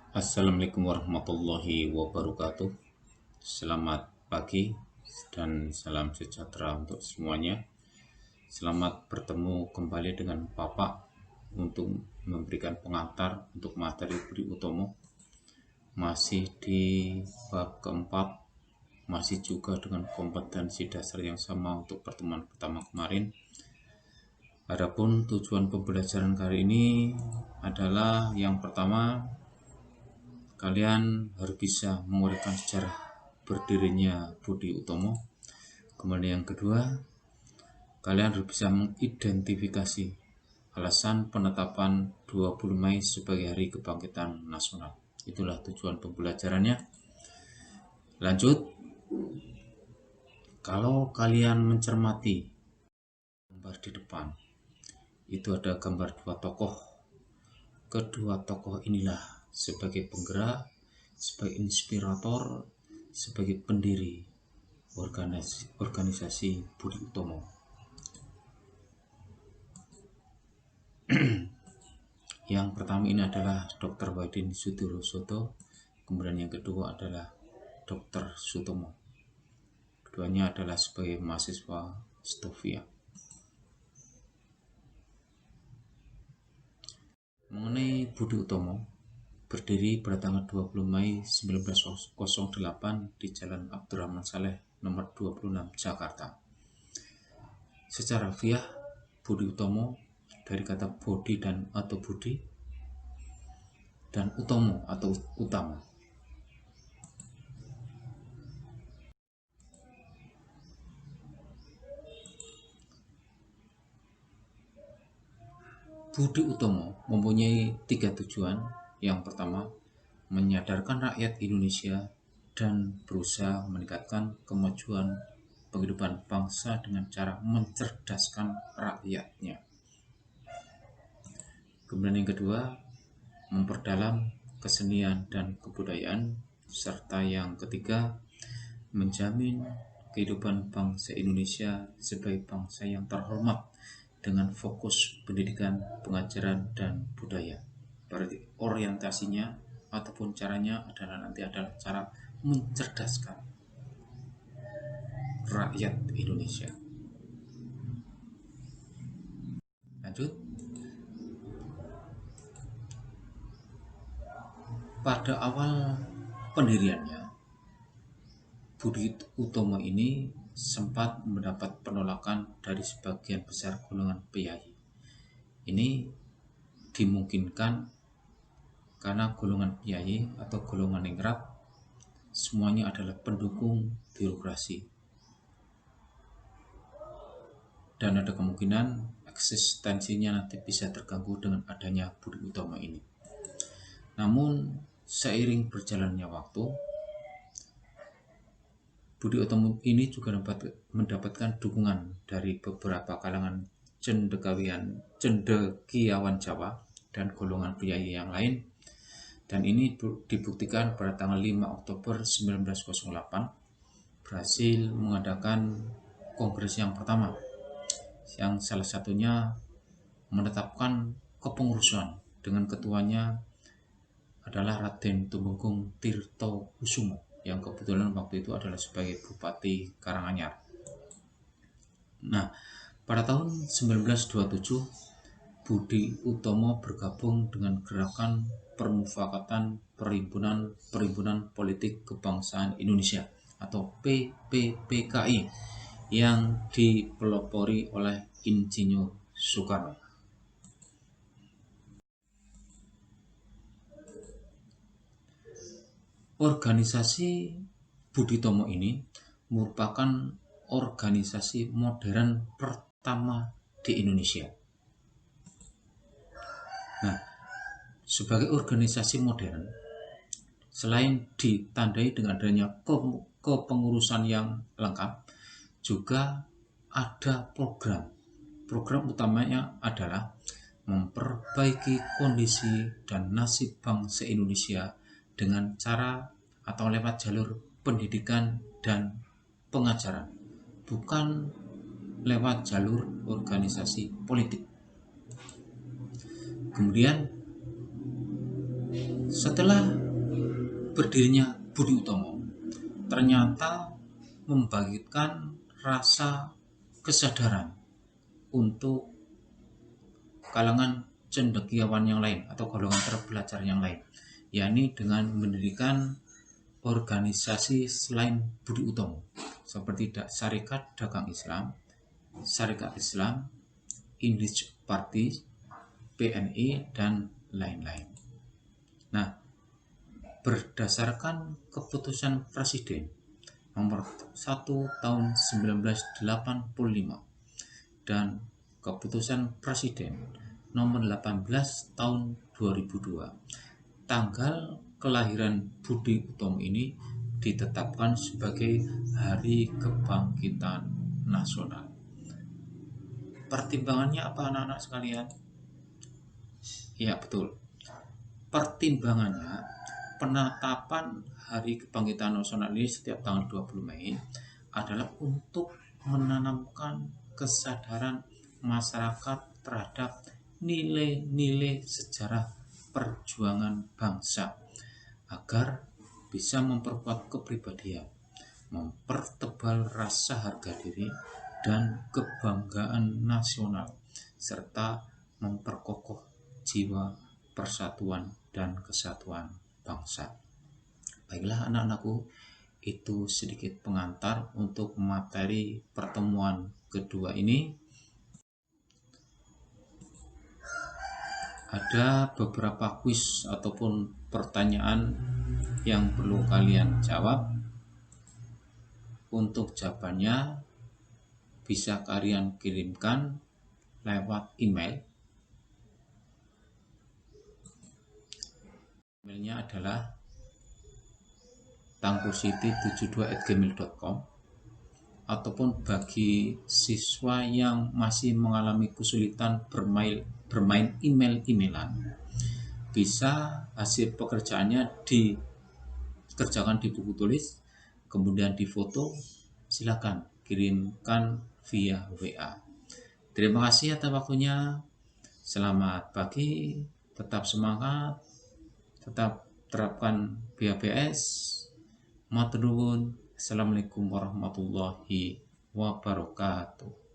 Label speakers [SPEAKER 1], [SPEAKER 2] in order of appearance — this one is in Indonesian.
[SPEAKER 1] Assalamualaikum warahmatullahi wabarakatuh. Selamat pagi dan salam sejahtera untuk semuanya. Selamat bertemu kembali dengan Bapak untuk memberikan pengantar untuk materi Budi Utomo. Masih di bab keempat, masih juga dengan kompetensi dasar yang sama untuk pertemuan pertama kemarin. Adapun tujuan pembelajaran kali ini adalah yang pertama, kalian harus bisa menguraikan sejarah berdirinya Budi Utomo. Kemudian yang kedua, kalian harus bisa mengidentifikasi alasan penetapan 20 Mei sebagai Hari Kebangkitan Nasional. Itulah tujuan pembelajarannya. Lanjut, kalau kalian mencermati gambar di depan, itu ada gambar dua tokoh. Kedua tokoh inilah sebagai penggerak, sebagai inspirator, sebagai pendiri organisasi Budi Utomo. Yang pertama ini adalah Dr. Wadin Sudirosodo, kemudian yang kedua adalah Dr. Sutomo. Keduanya adalah sebagai mahasiswa Stovia. Mengenai Budi Utomo, berdiri pada tanggal 20 Mei 1908 di Jalan Abdurrahman Saleh nomor 26 Jakarta. Secara fiah, Budi Utomo dari kata bodi dan atau budi dan utomo atau utama. Budi Utomo mempunyai 3 tujuan. Yang pertama, menyadarkan rakyat Indonesia dan berusaha meningkatkan kemajuan penghidupan bangsa dengan cara mencerdaskan rakyatnya. Kemudian yang kedua, memperdalam kesenian dan kebudayaan, serta yang ketiga, menjamin kehidupan bangsa Indonesia sebagai bangsa yang terhormat dengan fokus pendidikan, pengajaran, dan budaya. Berarti orientasinya ataupun caranya adalah cara mencerdaskan rakyat Indonesia. Lanjut. Pada awal pendiriannya, Budi Utomo ini sempat mendapat penolakan dari sebagian besar golongan piyai. Ini dimungkinkan karena golongan piyai atau golongan ningrat semuanya adalah pendukung birokrasi, dan ada kemungkinan eksistensinya nanti bisa terganggu dengan adanya Budi Utomo ini. Namun seiring berjalannya waktu, Budi Utomo ini juga mendapatkan dukungan dari beberapa kalangan cendekiawan Jawa dan golongan piyai yang lain, dan ini dibuktikan pada tanggal 5 Oktober 1908 berhasil mengadakan kongres yang pertama, yang salah satunya menetapkan kepengurusan dengan ketuanya adalah Raden Tumenggung Tirto Kusumo, yang kebetulan waktu itu adalah sebagai Bupati Karanganyar. Nah, pada tahun 1927, Budi Utomo bergabung dengan gerakan Permufakatan Perhimpunan Politik Kebangsaan Indonesia atau PPPKI yang dipelopori oleh Insinyur Soekarno. Organisasi Budi Utomo ini merupakan organisasi modern pertama di Indonesia. Nah, sebagai organisasi modern, selain ditandai dengan adanya kepengurusan yang lengkap, juga ada program utamanya adalah memperbaiki kondisi dan nasib bangsa Indonesia dengan cara atau lewat jalur pendidikan dan pengajaran, bukan lewat jalur organisasi politik. Kemudian Setelah berdirinya Budi Utomo, ternyata membangkitkan rasa kesadaran untuk kalangan cendekiawan yang lain atau golongan terpelajar yang lain, yakni dengan mendirikan organisasi selain Budi Utomo seperti Syarikat Dagang Islam, Syarikat Islam, English Party, PNI, dan lain-lain. Nah, berdasarkan keputusan Presiden nomor 1 tahun 1985 dan keputusan Presiden nomor 18 tahun 2002, tanggal kelahiran Budi Utomo ini ditetapkan sebagai Hari Kebangkitan Nasional. Pertimbangannya apa anak-anak sekalian? Ya betul. Pertimbangannya, penetapan Hari Kebangkitan Nasional ini setiap tanggal 20 Mei adalah untuk menanamkan kesadaran masyarakat terhadap nilai-nilai sejarah perjuangan bangsa agar bisa memperkuat kepribadian, mempertebal rasa harga diri dan kebanggaan nasional, serta memperkokoh jiwa persatuan dan kesatuan bangsa. Baiklah anak-anakku, itu sedikit pengantar untuk materi pertemuan kedua ini. Ada beberapa kuis ataupun pertanyaan yang perlu kalian jawab. Untuk jawabannya bisa kalian kirimkan lewat email. Emailnya adalah tangkursiti72@gmail.com, ataupun bagi siswa yang masih mengalami kesulitan bermain email-emailan, bisa hasil pekerjaannya dikerjakan di buku tulis, kemudian difoto, silakan kirimkan via WA. Terima kasih atas waktunya. Selamat pagi, tetap semangat, tetap terapkan BHBS. Matur nuwun. Assalamualaikum warahmatullahi wabarakatuh.